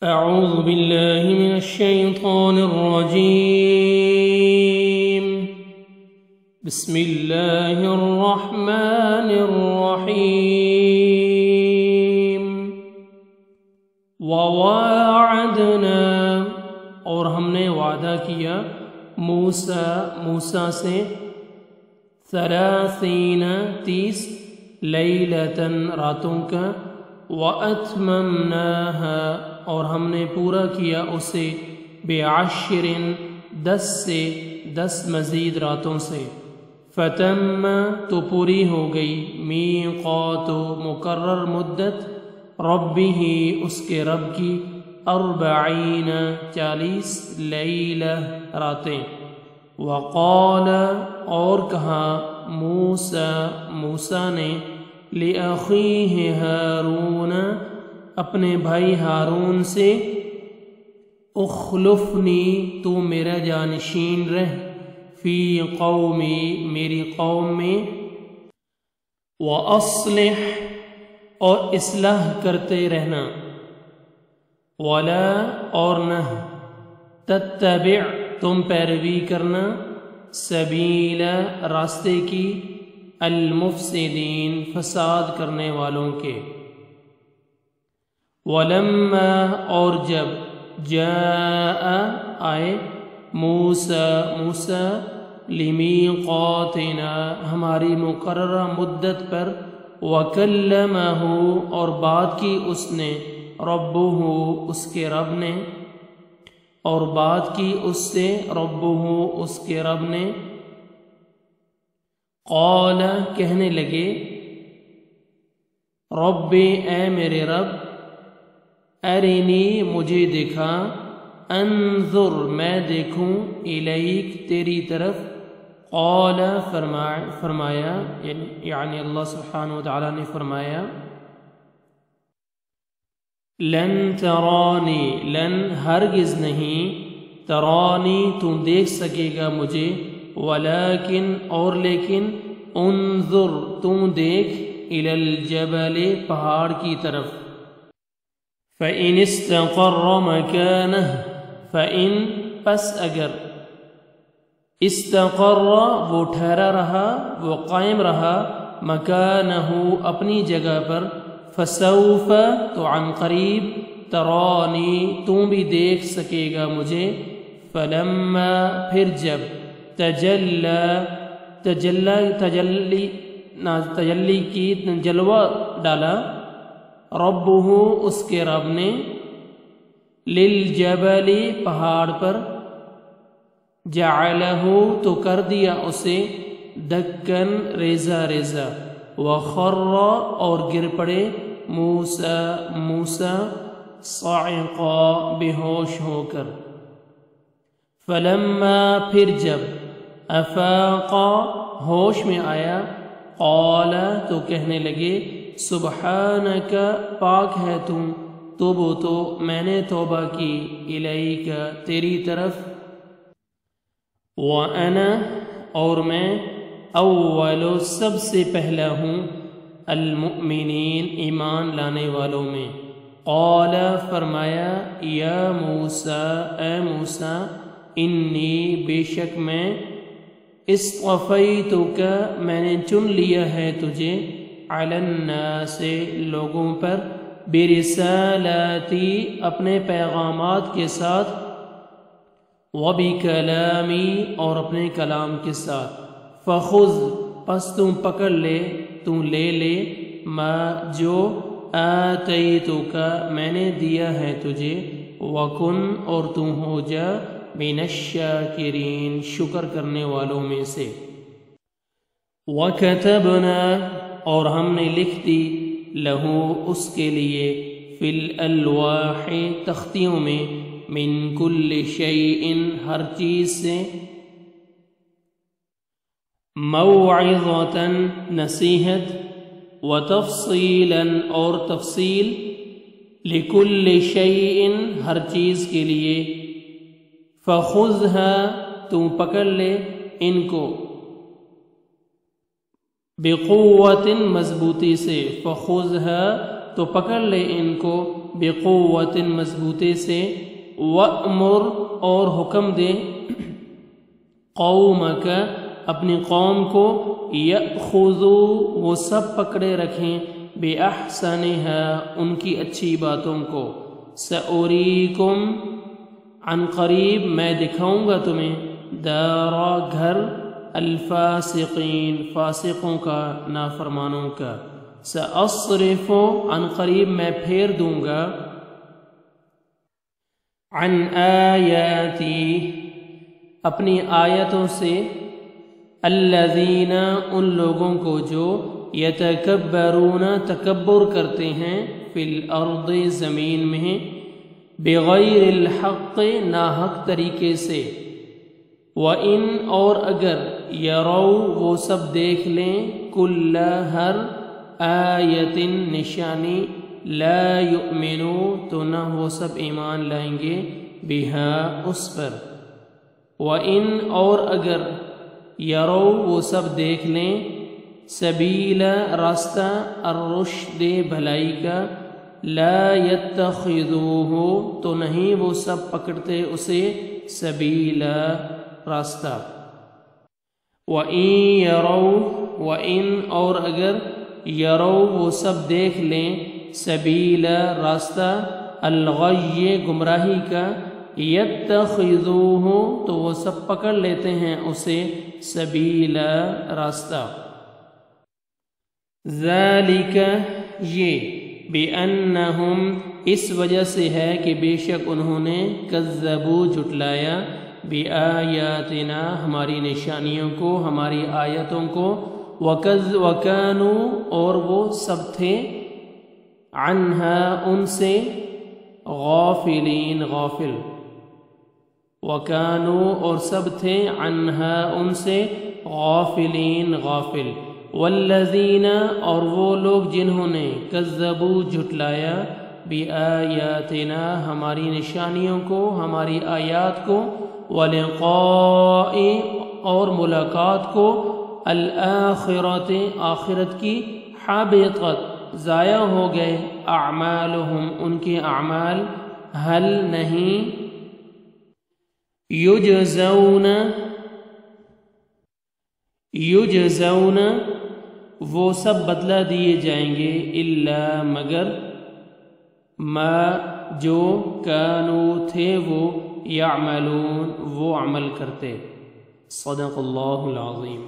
أعوذ بالله من الشيطان الرجيم. بسم الله الرحمن الرحيم. وواعدنا، اور ہم نے وعدہ کیا موسیٰ سے 30 لیلتاً راتوں کا، وَأَتْمَمْنَاهَا، اور ہم نے پورا کیا اسے ب10 10 مزید راتوں سے، فتم، تو پوری ہو گئی، میقات، مقرر مدت، ربہ، اس کے رب کی، 40 لیلہ راتیں، وقال، اور کہا موسیٰ نے، لأخیہ ہارون، اپنے بھائی ہارون سے، اخلفنی، تو میرا جانشین رہ، فی قومی، میری قوم میں، وَأَصْلِحْ، اور اصلاح کرتے رہنا، وَلَا، اور نہ، تَتَّبِعْ، تم پیروی کرنا، سبیل، راستے کی، المفسدین، فساد کرنے والوں کے، وَلَمَّا، اور جب، جاء، آئے، موسیٰ لِمِیقَاتِنَا، ہماری مقررہ مدت پر، وَكَلَّمَهُ، اور بات کی اس نے، ربہ، اس کے رب نے، اور بات کی اس سے، ربہ، اس کے رب نے، قال، کہنے لگے، رب، اے میرے رب، ارنی، مجھے دکھا، انظر، میں دیکھوں، الیک، تیری طرف، قال، فرمایا، یعنی اللہ سبحانہ وتعالی نے فرمایا، لن ترانی، لن، ہرگز نہیں، ترانی، تو دیکھ سکے گا مجھے، ولیکن، اور لیکن، انظر، تو دیکھ، الی الجبل، پہاڑ کی طرف، فَإِنِ اسْتَقَرَّ مَكَانَهُ، فَإِن، پس اگر، استقر، وہ ٹھہرا رہا، وہ قائم رہا، مکانہ، اپنی جگہ پر، فسوف، تو عن قریب، ترانی، تو بھی دیکھ سکے گا مجھے، فلما، پھر جب، تجلی کی، جلوہ ڈالا، ربہ، اس کے رب نے، للجبل، پہاڑ پر، جعلہ، تو کر دیا اسے، دکن، ریزہ ریزہ، وخر، اور گر پڑے، موسیٰ صاعقا، بے ہوش ہو کر، فلما، پھر جب، افاق، ہوش میں آیا، قال، تو کہنے لگے، سبحانک، پاک ہے تم، توبت، میں نے توبہ کی، الیک، تیری طرف، وَأَنَا، اور میں، اول، سب سے پہلا ہوں، المؤمنین، ایمان لانے والوں میں، قال، فرمایا، یا موسیٰ، اے موسیٰ، انی، بے شک میں، اصطفیتک، میں نے چن لیا ہے تجھے، علی الناس، لوگوں پر، برسالاتی، اپنے پیغامات کے ساتھ، وبکلامی، اور اپنے کلام کے ساتھ، فخذ، پس تم پکڑ لے، تم لے لے، ما، جو، آتیتک، میں نے دیا ہے تجھے، وکن، اور تم ہو جا، من الشاکرین، شکر کرنے والوں میں سے، وکتبنا، اور ہم نے لکھ دی، لہو، اس کے لیے، فی الالواح، تختیوں میں، من کل شیء، ہر چیز سے، موعظۃ، نصیحت، وتفصیلا، اور تفصیل، لکل شیء، ہر چیز کے لیے، فخذها، تم پکڑ لے ان کو، بقوت، مضبوطی سے، فخذها، تو پکڑ لے ان کو بقوت مضبوطی سے، وَأْمُرْ اور حکم دے قومک اپنی قوم کو، یأخذوا وہ سب پکڑے رکھیں، بِأَحْسَنِهَا ان کی اچھی باتوں کو، سَأُرِيكُمْ عن قریب میں دکھاؤں گا تمہیں، دارا گھر، الفاسقین فاسقوں کا، نافرمانوں کا، سأصرف عن قریب میں پھیر دوں گا، عن آیاتی اپنی آیتوں سے، الذین ان لوگوں کو جو یتکبرون تکبر کرتے ہیں، فی الارض زمین میں، بغیر الحق ناحق طریقے سے، وَإِنْ اور اگر یروا وہ سب دیکھ لیں، کل ہر آیت نشانی، لا یؤمنوا تو نہ وہ سب ایمان لائیں گے، بہا اس پر، وَإِنْ اور اگر یروا وہ سب دیکھ لیں، سبیل راستہ، الرشد بھلائی کا، لا یتخذوہ تو نہیں وہ سب پکڑتے اسے، سبیلا راستہ، وَإِن يَرَوْا وَإِن اور اگر یروا وہ سب دیکھ لیں، سبیلا راستہ، الغی گمراہی کا، یتخذوہ تو وہ سب پکڑ لیتے ہیں اسے، سبیلا راستہ، ذالک یہ، بِأَنَّهُمْ اس وجہ سے ہے کہ بے شک انہوں نے، کذبوا جھٹلایا، بِآیاتنا ہماری نشانیوں کو، ہماری آیتوں کو، وَكَانُوا اور وہ سب تھے، عَنْهَا ان سے، غافلین غافل، وَكَانُوا اور سب تھے، عَنْهَا ان سے، غافلین غافل، والذین اور وہ لوگ جنہوں نے، کذبوا جھٹلایا، بِآیاتنا ہماری نشانیوں کو، ہماری آیات کو، وَلِقَاءِ اور ملاقات کو، الآخرۃ آخرت کی، حبطت ضائع ہو گئے، اعمالہم ان کے اعمال، حل نہیں، یجزون وہ سب بدلہ دیے جائیں گے، الا مگر، ما جو، کانوا تھے وہ، یعملون وہ عمل کرتے، صدق اللہ العظیم۔